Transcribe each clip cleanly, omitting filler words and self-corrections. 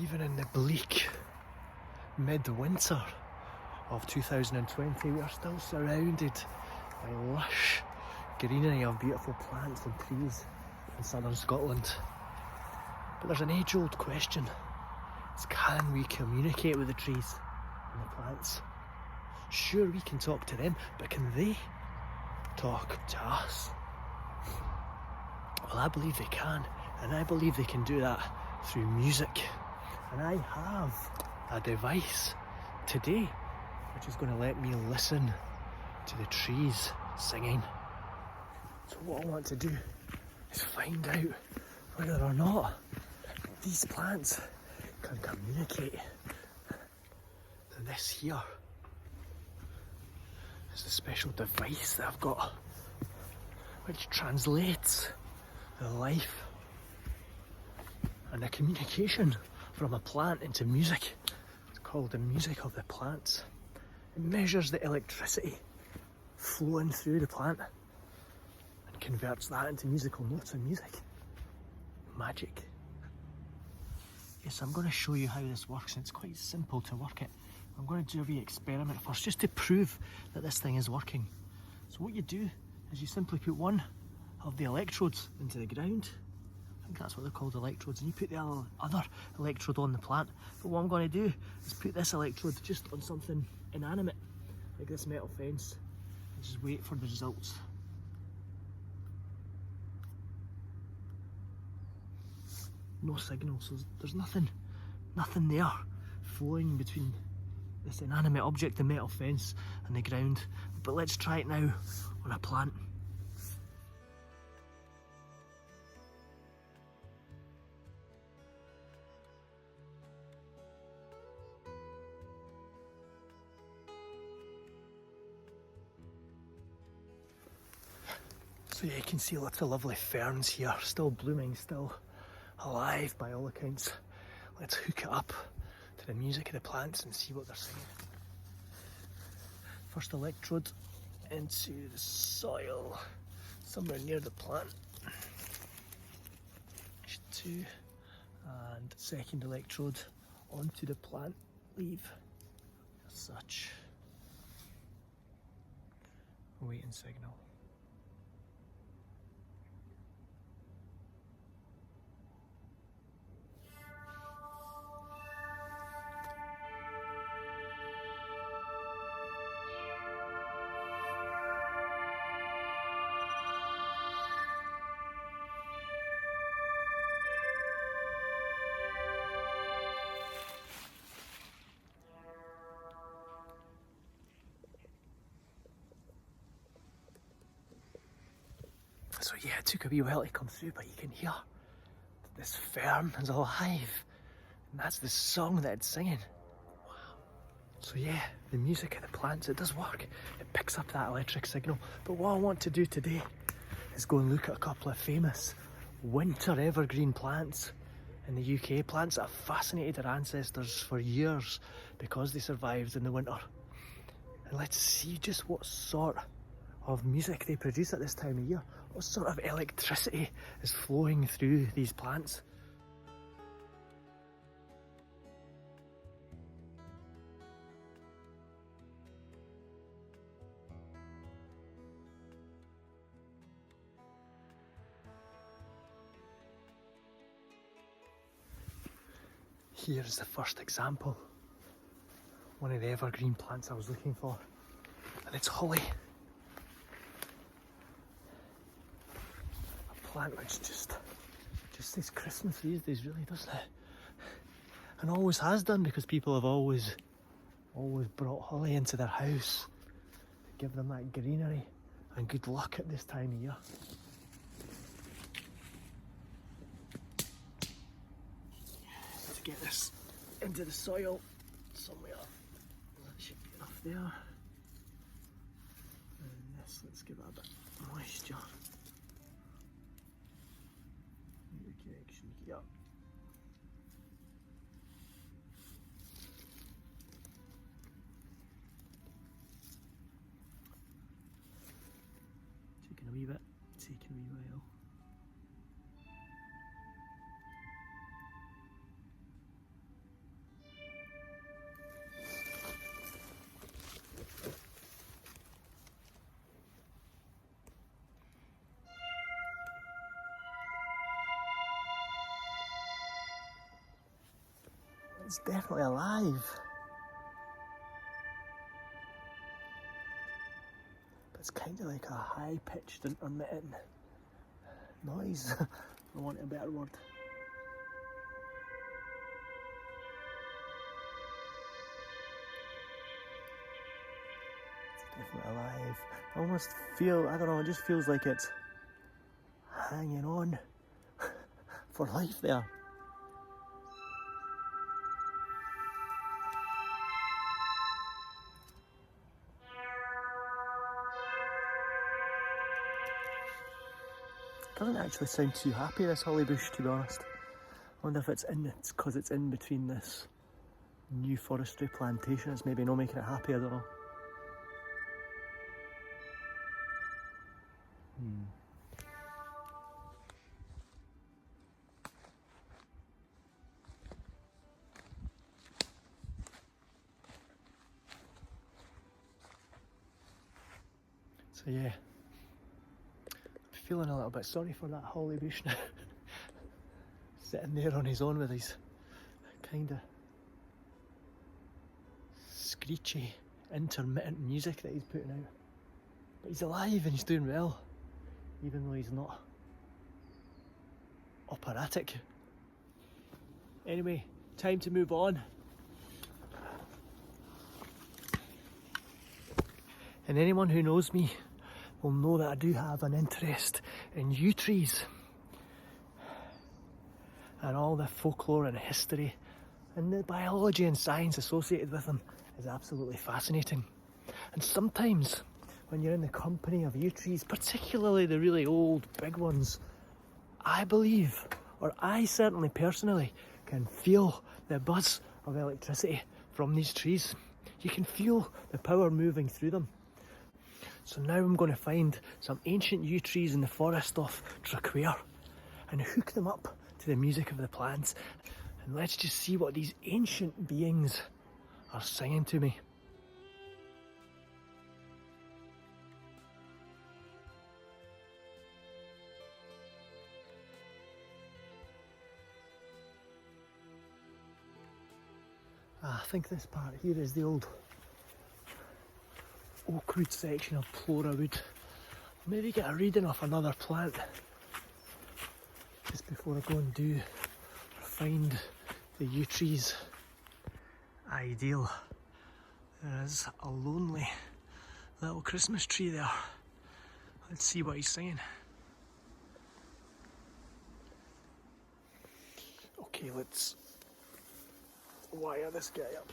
Even in the bleak midwinter of 2020, we are still surrounded by lush greenery of beautiful plants and trees in southern Scotland. But there's an age-old question. It's, can we communicate with the trees and the plants? Sure, we can talk to them, but can they talk to us? Well, I believe they can, and I believe they can do that through music. And I have a device today which is going to let me listen to the trees singing. So what I want to do is find out whether or not these plants can communicate. And this here is the special device that I've got, which translates the life and the communication from a plant into music. It's called the music of the plants. It measures the electricity flowing through the plant and converts that into musical notes and music. Magic. Yes, I'm going to show you how this works, and it's quite simple to work it. I'm going to do a wee experiment first just to prove that this thing is working. So what you do is you simply put one of the electrodes into the ground. I think that's what they're called, electrodes, and you put the other electrode on the plant. But what I'm going to do is put this electrode just on something inanimate, like this metal fence, and just wait for the results. No signal, so there's nothing there flowing between this inanimate object, the metal fence, and the ground. But let's try it now on a plant. So yeah, you can see lots of lovely ferns here, still blooming, still alive by all accounts. Let's hook it up to the music of the plants and see what they're singing. First electrode into the soil, somewhere near the plant. Two, and second electrode onto the plant leaf, as such. Waiting signal. So yeah, it took a wee while to come through, but you can hear this fern is alive, and that's the song that it's singing. Wow. So yeah, the music of the plants, it does work. It picks up that electric signal. But what I want to do today is go and look at a couple of famous winter evergreen plants in the UK, plants that have fascinated our ancestors for years because they survived in the winter. And let's see just what sort of music they produce at this time of year. What sort of electricity is flowing through these plants? Here's the first example. One of the evergreen plants I was looking for, and it's holly. Plant which just says Christmas these days, really, doesn't it? And always has done, because people have always brought holly into their house to give them that greenery and good luck at this time of year. To get this into the soil somewhere, that should be enough there. And this, let's give it a bit of moisture. Connection here. Taking a wee bit, taking a wee while. It's definitely alive. But it's kind of like a high-pitched, intermittent noise, for want of a better word. It's definitely alive. I almost feel, I don't know, it just feels like it's hanging on for life there. Doesn't actually sound too happy, this holly bush, to be honest. I wonder if it's because it's in between this new forestry plantation. It's maybe not making it happy, I don't know. So yeah, I'm feeling a little bit sorry for that holly bush now. Sitting there on his own with his kind of screechy, intermittent music that he's putting out. But he's alive and he's doing well, even though he's not operatic. Anyway, time to move on. And anyone who knows me will know that I do have an interest in yew trees and all the folklore and history and the biology and science associated with them is absolutely fascinating. And sometimes when you're in the company of yew trees, particularly the really old big ones, I believe, or I certainly personally, can feel the buzz of electricity from these trees. You can feel the power moving through them. So now I'm going to find some ancient yew trees in the forest of Traquair and hook them up to the music of the plants. And let's just see what these ancient beings are singing to me. I think this part here is the old oak wood section of Plora wood. Maybe get a reading off another plant just before I go and do or find the yew trees. Ideal. There is a lonely little Christmas tree there. Let's see what he's singing. Okay, let's wire this guy up.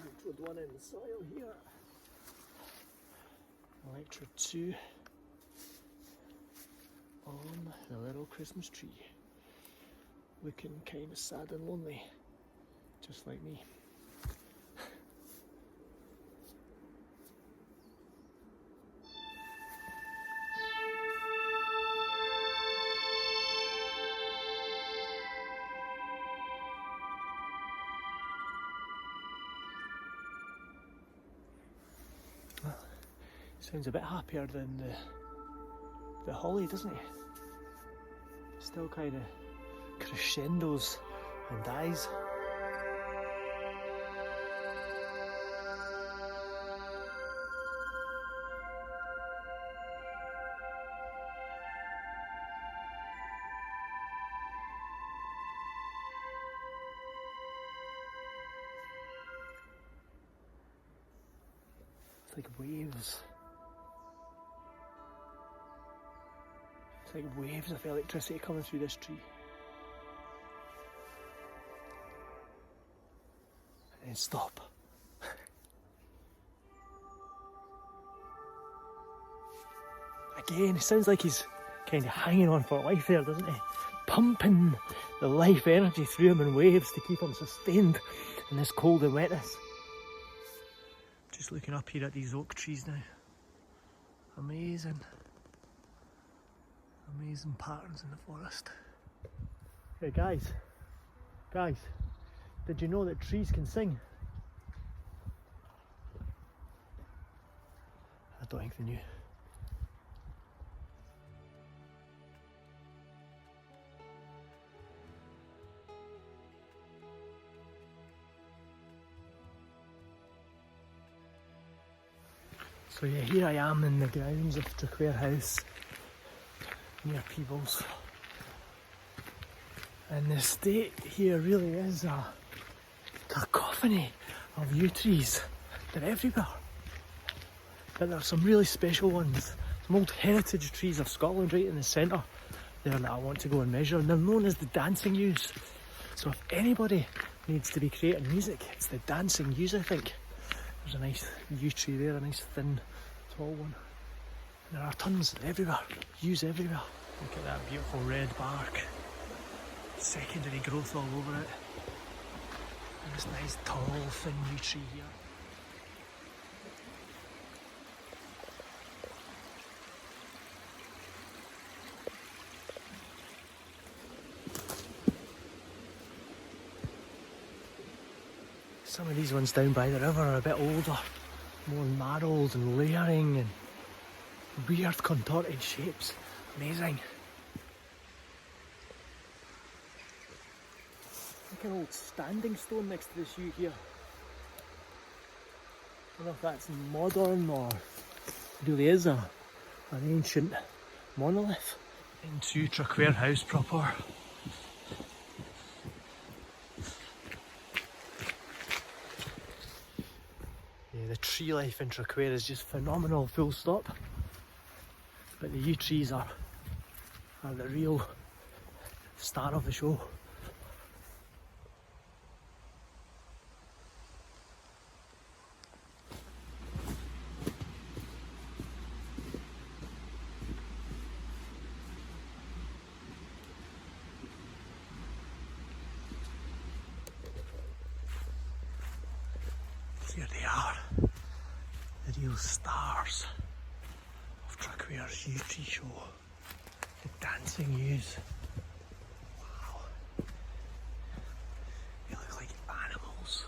Electrode 1 in the soil here. Electrode 2 on the little Christmas tree. Looking kind of sad and lonely, just like me. Sounds a bit happier than the holly, doesn't it? Still kind of crescendos and dies. It's like waves. It's like waves of electricity coming through this tree. And then stop. Again, it sounds like he's kind of hanging on for life there, doesn't he? Pumping the life energy through him in waves to keep him sustained in this cold and wetness. Just looking up here at these oak trees now. Amazing. Amazing patterns in the forest. Hey guys, did you know that trees can sing? I don't think they knew. So yeah, here I am in the grounds of Traquair House near Peebles. And the estate here really is a cacophony of yew trees. They're everywhere. But there are some really special ones. Some old heritage trees of Scotland right in the centre there that I want to go and measure. And they're known as the dancing yews. So if anybody needs to be creating music, it's the dancing yews, I think. There's a nice yew tree there, a nice thin, tall one. And there are tons everywhere, yews everywhere. Look at that beautiful red bark. Secondary growth all over it. And this nice tall thin yew tree here. Some of these ones down by the river are a bit older, more gnarled and layering and weird contorted shapes. Amazing. Like an old standing stone next to this yew here. I don't know if that's modern or really is an ancient monolith. Into Traquair House proper. Yeah, the tree life in Traquair is just phenomenal, full stop. But the yew trees are the real star of the show. Here they are, the real stars of Traquair's Yew Tree show, the dancing yews. Wow, they look like animals.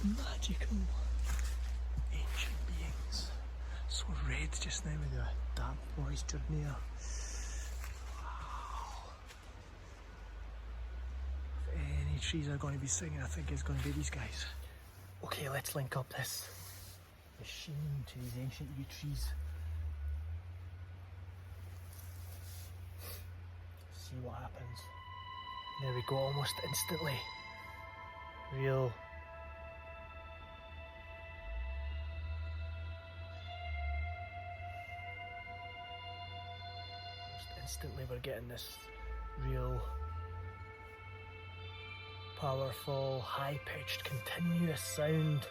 Magical, ancient beings. So red just now with the damp moisture in the air. Trees are going to be singing, I think it's going to be these guys. Okay, let's link up this machine to these ancient yew trees. See what happens. There we go, almost instantly. Real. Almost instantly we're getting this real powerful, high-pitched, continuous sound.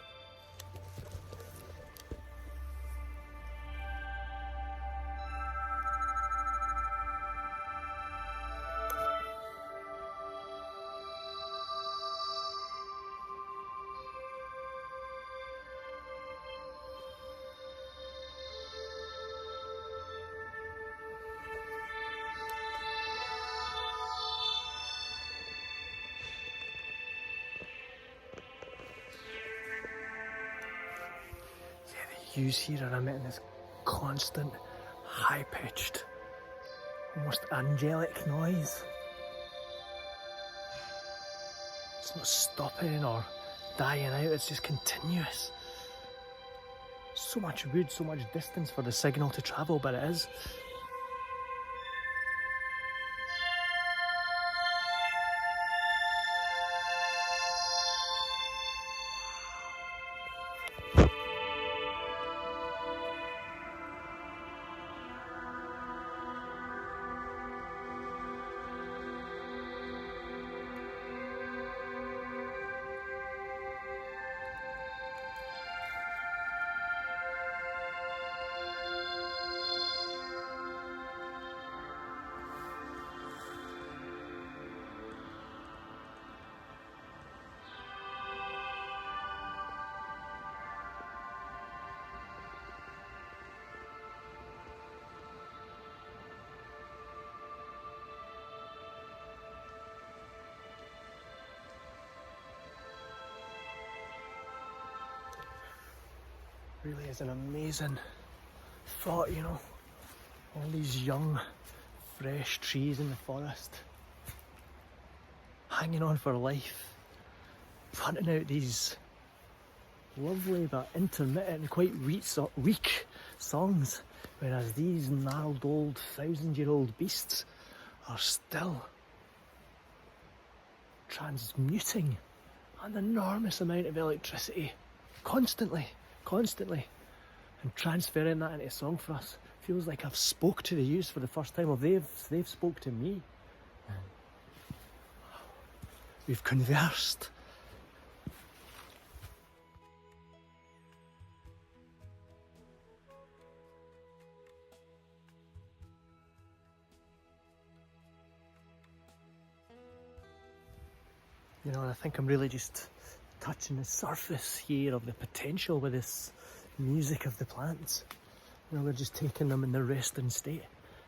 Yews here are emitting this constant, high-pitched, almost angelic noise. It's not stopping or dying out, it's just continuous. So much wood, so much distance for the signal to travel, but it is. Really is an amazing thought, you know. All these young, fresh trees in the forest, hanging on for life, hunting out these lovely but intermittent and quite weak songs, whereas these gnarled old 1,000-year-old beasts are still transmuting an enormous amount of electricity constantly, and transferring that into a song for us. Feels like I've spoke to the Yews for the first time, or they've spoke to me. We've conversed. You know, and I think I'm really just touching the surface here of the potential with this music of the plants. You know, we're just taking them in their resting state.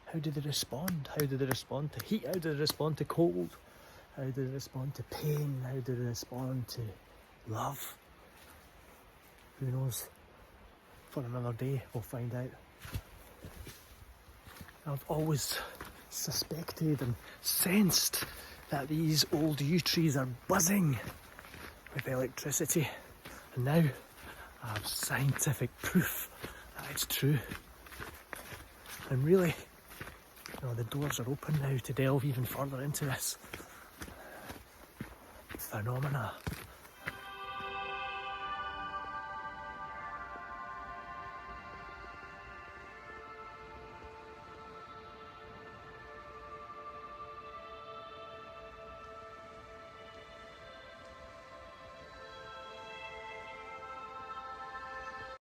How do they respond? How do they respond to heat? How do they respond to cold? How do they respond to pain? How do they respond to love? Who knows? For another day, we'll find out. I've always suspected and sensed that these old yew trees are buzzing with electricity, and now I have scientific proof that it's true. And really, you know, the doors are open now to delve even further into this phenomena.